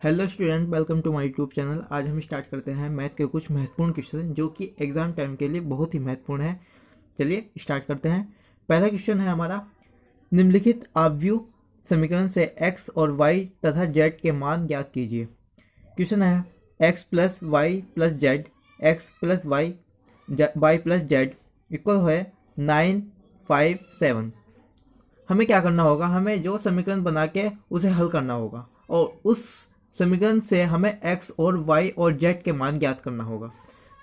Hello student, welcome to my YouTube channel. आज हम start करते हैं मैथ के कुछ महत्वपूर्ण क्वेश्चन जो कि एग्जाम टाइम के लिए बहुत ही महत्वपूर्ण है। चलिए स्टार्ट करते हैं। पहला क्वेश्चन है हमारा, निम्नलिखित आव्यूह समीकरण से x और y तथा z के मान ज्ञात कीजिए। क्वेश्चन है x plus Y plus Z, X plus Y plus Z equal है 9, 5, 7। हमें क्या करना होगा, हमें जो समीकरण बना के उसे हल करना होगा और उस समीकरण से हमें x और y और z के मान ज्ञात करना होगा।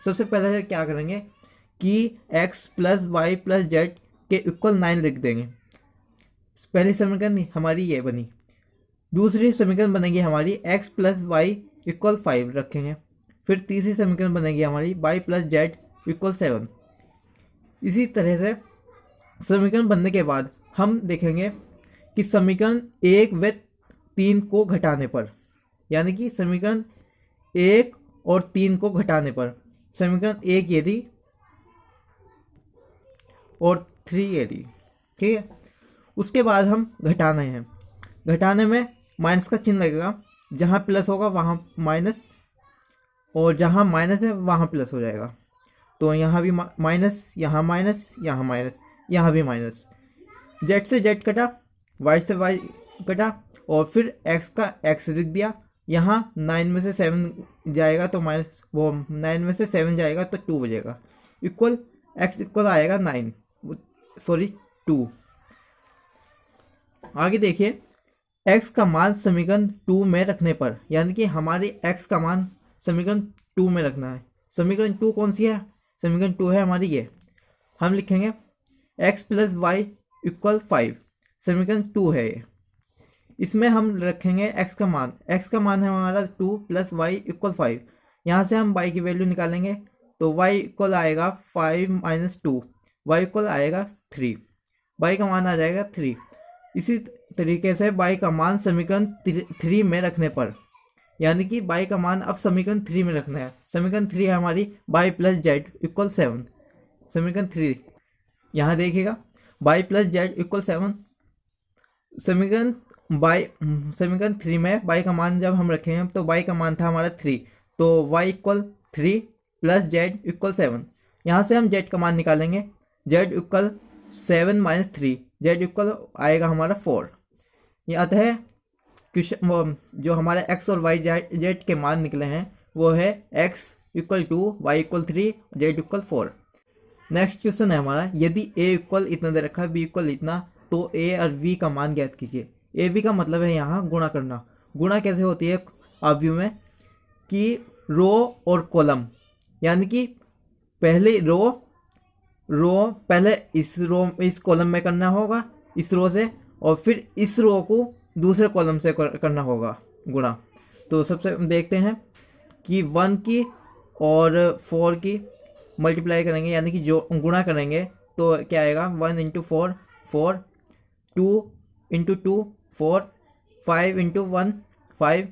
सबसे पहले क्या करेंगे कि x plus Y plus Z के इक्वल 9 लिख देंगे। पहली समीकरण हमारी ये बनी। दूसरी समीकरण बनेगी हमारी x प्लस वाई इक्वल 5 रखेंगे। फिर तीसरी समीकरण बनेगी हमारी y प्लस जेड इक्वल 7। इसी तरह से समीकरण बनने के बाद हम देखेंगे कि समीकरण 1 व 3 को घटाने पर, यानी कि समीकरण 1 और 3 को घटाने पर समीकरण 1 ये रही और 3 ये रही। ठीक है, उसके बाद हम घटाने हैं। घटाने में माइनस का चिन्ह लगेगा, जहाँ प्लस होगा वहाँ माइनस और जहाँ माइनस है वहाँ प्लस हो जाएगा। तो यहाँ भी माइनस, यहाँ माइनस, यहाँ माइनस, यहाँ भी माइनस। जेड से जेड कटा, वाई से वाई कटा और फिर एक्स का एक्स लिख दिया। यहाँ 9 में से 7 जाएगा तो माइनस, वो 9 में से 7 जाएगा तो 2 बचेगा। इक्वल एक्स इक्वल आएगा 9, सॉरी 2। आगे देखिए, x का मान समीकरण 2 में रखने पर, यानी कि हमारे x का मान समीकरण 2 में रखना है। समीकरण 2 कौन सी है? समीकरण 2 है हमारी ये। हम लिखेंगे x प्लस वाई इक्वल 5। समीकरण 2 है ये। इसमें हम रखेंगे x का मान है हमारा 2 प्लस वाई इक्वल 5। यहाँ से हम y की वैल्यू निकालेंगे तो y इक्वल आएगा 5 माइनस 2, y इक्वल आएगा 3। y का मान आ जाएगा 3। इसी तरीके से y का मान समीकरण 3 में रखने पर, यानी कि y का मान अब समीकरण 3 में रखना है। समीकरण 3 है हमारी y प्लस जेड इक्वल 7। समीकरण 3 यहाँ देखिएगा, y प्लस जेड इक्वल 7। समीकरण 3 में y का मान जब हम रखेंगे तो y का मान था हमारा 3, तो y equal 3 plus Z equal 7। यहाँ से हम z का मान निकालेंगे, z equal 7 minus 3, z equal आएगा हमारा 4। ये आता है क्वेश्चन, जो हमारे x और y z के मान निकले हैं वो है x equal 2, y equal 3, z equal 4। Next question है हमारा, यदि a इक्वल इतना दे रखा है, b इक्वल इतना, तो a और v का मान ज्ञात कीजिए। a b का मतलब है यहाँ गुणा करना। गुणा कैसे होती है आव्यूह में, कि रो और कॉलम, यानी कि पहले पहले इस कॉलम में करना होगा, इस रो से, और फिर इस रो को दूसरे कॉलम से करना होगा गुणा। तो सबसे देखते हैं कि 1 की और 4 की मल्टीप्लाई करेंगे, यानी कि जो गुणा करेंगे तो क्या आएगा, 1 इंटू 4 4, 2 इंटू 2 4, 5 इंटू 1 5।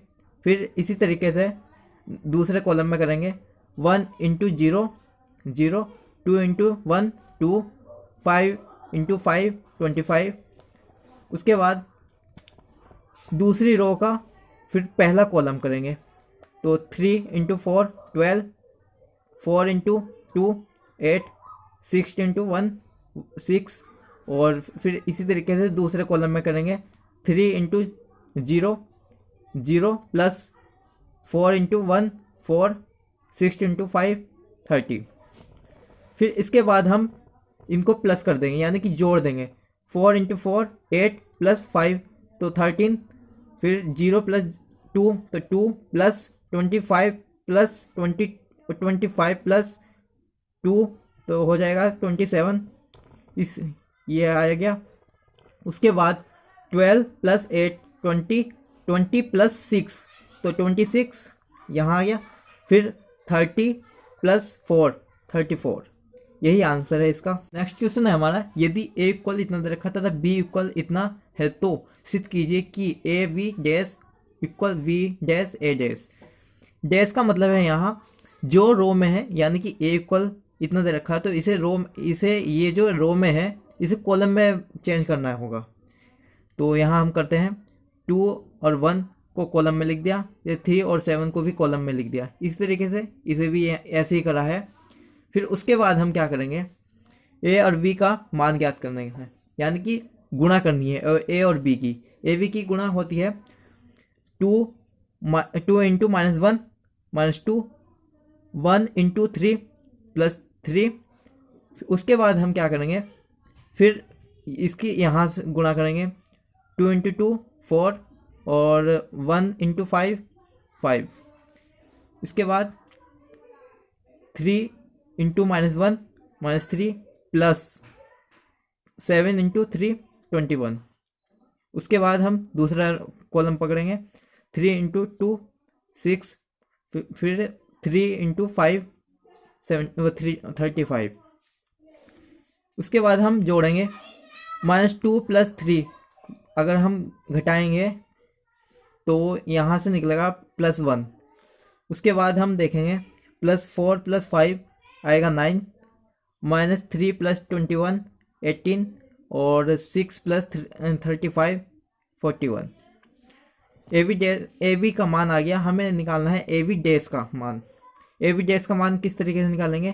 फिर इसी तरीके से दूसरे कॉलम में करेंगे, 1 इंटू 0 0, 2 इंटू 1 2, 5 इंटू 5 25। उसके बाद दूसरी रो का फिर पहला कॉलम करेंगे, तो 3 इंटू 4 12, 4 इंटू 2 8, 6 इंटू 1 6। और फिर इसी तरीके से दूसरे कॉलम में करेंगे, 3 इंटू 0 0 प्लस 4 इंटू 1 4, 6 इंटू 5 30। फिर इसके बाद हम इनको प्लस कर देंगे, यानी कि जोड़ देंगे, 4 इंटू 4 8 प्लस 5 तो 13। फिर 0 प्लस 2 तो 2 प्लस 25 प्लस 25 प्लस 2 तो हो जाएगा 27। ये आ गया। उसके बाद 12 प्लस 8 20, 20 प्लस 6 तो 26 यहाँ आ गया। फिर 30 प्लस 4 34। यही आंसर है इसका। नेक्स्ट क्वेश्चन है हमारा, यदि a इक्वल इतना दे रखा तथा b इक्वल इतना है तो सिद्ध कीजिए कि a v dash equal v dash a dash. Dash का मतलब है यहाँ जो रो में है, यानी कि a इक्वल इतना दे रखा है तो इसे ये जो रो में है इसे कॉलम में चेंज करना होगा। तो यहाँ हम करते हैं 2 और 1 को कॉलम में लिख दिया, ये 3 और 7 को भी कॉलम में लिख दिया। इस तरीके से इसे भी ऐसे ही करा है। फिर उसके बाद हम क्या करेंगे, ए और बी का मान ज्ञात करने है, यानी कि गुणा करनी है ए और बी की। ए बी की गुणा होती है 2 इंटू -1 -2, 1 इंटू 3 प्लस 3। उसके बाद हम क्या करेंगे, फिर इसकी यहाँ से गुणा करेंगे, 2 इंटू 2 4 और 1 इंटू 5 5। इसके बाद 3 इंटू -1 -3 प्लस 7 इंटू 3 21। उसके बाद हम दूसरा कॉलम पकड़ेंगे, 3 इंटू 2 6, फिर 3 इंटू 5 35। उसके बाद हम जोड़ेंगे -2 प्लस 3, अगर हम घटाएंगे तो यहाँ से निकलेगा +1। उसके बाद हम देखेंगे +4 प्लस 5 आएगा 9, -3 प्लस 21 18 और 6 प्लस 35 41। ए बी का मान आ गया। हमें निकालना है ए बी डैश का मान। ए बी डैश का मान किस तरीके से निकालेंगे,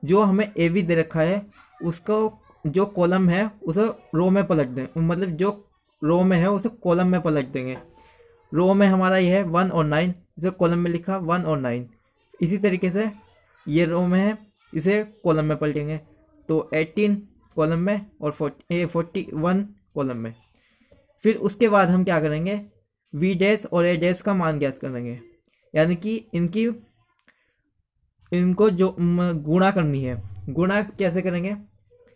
जो हमें ए बी दे रखा है उसको जो कॉलम है उसे रो में पलट दें, मतलब जो रो में है उसे कॉलम में पलट देंगे। रो में हमारा ये है 1 और 9, इसे कॉलम में लिखा 1 और 9। इसी तरीके से ये रो में है, इसे कॉलम में पलटेंगे, तो 18 कॉलम में और 41 कॉलम में। फिर उसके बाद हम क्या करेंगे, वी डैश और ए डैश का मान ज्ञात करेंगे, यानी कि इनको जो गुणा करनी है। गुणा कैसे करेंगे,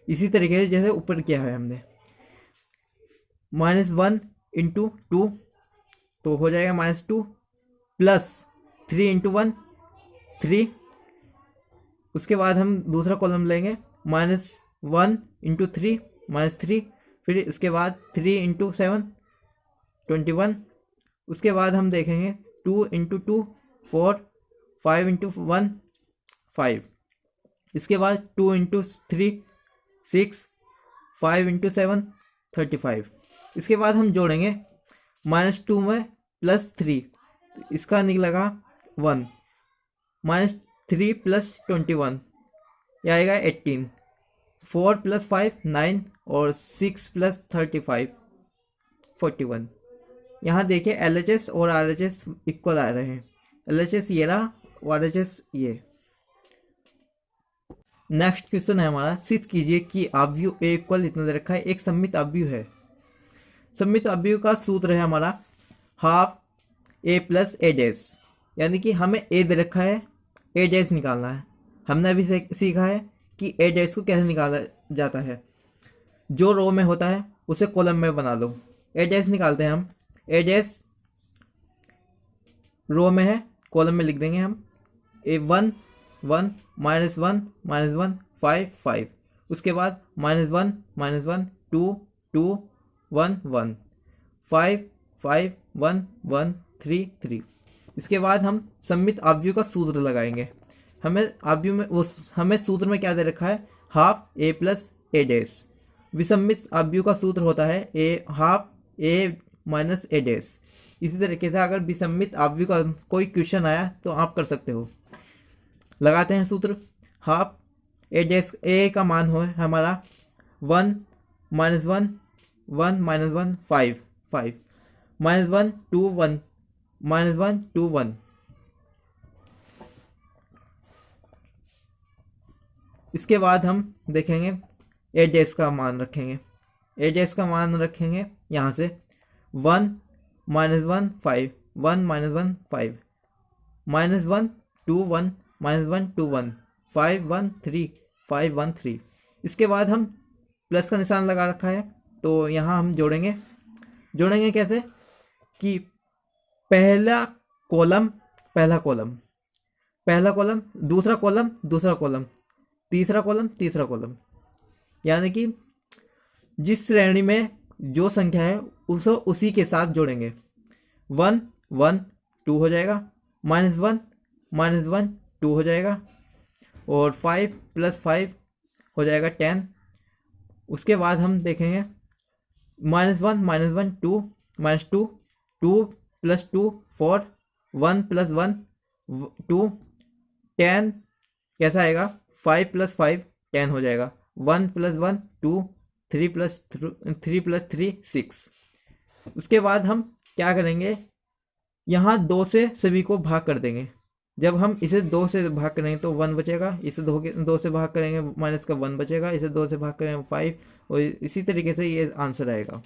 इसी तरीके से जैसे ऊपर किया है हमने, -1 इंटू 2 तो हो जाएगा -2 प्लस 3 इंटू 1 3। उसके बाद हम दूसरा कॉलम लेंगे, -1 इंटू 3 -3, फिर उसके बाद 3 इंटू 7 21। उसके बाद हम देखेंगे 2 इंटू 2 4, 5 इंटू 1 5। इसके बाद 2 इंटू 3 6, 5 इंटू 7 35। इसके बाद हम जोड़ेंगे -2 में +3, इसका निकलेगा 1, -3 प्लस 21 यह आएगा 18, 4 प्लस 5 9 और 6 प्लस 35 41। यहाँ देखिए LHS और RHS इक्वल आ रहे हैं। LHS ये रहा और RHS ये। नेक्स्ट क्वेश्चन है हमारा, सिद्ध कीजिए कि आव्यूह A इक्वल इतना दे रखा है, एक सममित आव्यूह है। सममित आव्यूह का सूत्र है हमारा half A plus A dash, यानी कि हमें A दे रखा है, A डैश निकालना है। हमने अभी सीखा है कि A डैश को कैसे निकाला जाता है, जो रो में होता है उसे कॉलम में बना लो। A डैश निकालते हैं हम, A डैश रो में है, कॉलम में लिख देंगे हम A1 1 -1 -1 5 5। उसके बाद -1 -1 2 2 1 1 5 5 1 1 3 3। इसके बाद हम सममित आव्यूह का सूत्र लगाएंगे। हमें सूत्र में क्या दे रखा है, half A plus A dash. विसम्मित आव्यूह का सूत्र होता है half A minus A dash. इसी तरीके से अगर विसम्मित आव्यूह का कोई क्वेश्चन आया तो आप कर सकते हो। लगाते हैं सूत्र, हाफ A डैश, A का मान हो हमारा 1 -1 1 -1 5 5 -1 2 1 -1 2 1। इसके बाद हम देखेंगे A डैश का मान रखेंगे। A डैश का मान रखेंगे यहाँ से 1 -1 5 1 -1 5 -1 2 1 -1 2 1 5 1 3 5 1 3। इसके बाद हम प्लस का निशान लगा रखा है, तो यहाँ हम जोड़ेंगे कैसे कि पहला कॉलम दूसरा कॉलम तीसरा कॉलम, यानी कि जिस श्रेणी में जो संख्या है उसे उसी के साथ जोड़ेंगे। 1 1 2 हो जाएगा, -1 -1 2 हो जाएगा और 5 + 5 हो जाएगा 10। उसके बाद हम देखेंगे -1 -1 2 -2 2 प्लस 2 4, 1 प्लस 1 2, 10 कैसा आएगा, 5 प्लस 5 10 हो जाएगा, 1 प्लस 1 2, 3 प्लस 3 6। उसके बाद हम क्या करेंगे, यहाँ 2 से सभी को भाग कर देंगे। जब हम इसे 2 से भाग करेंगे तो 1 बचेगा, इसे 2 से भाग करेंगे माइनस का 1 बचेगा, इसे 2 से भाग करेंगे 5, और इसी तरीके से ये आंसर आएगा।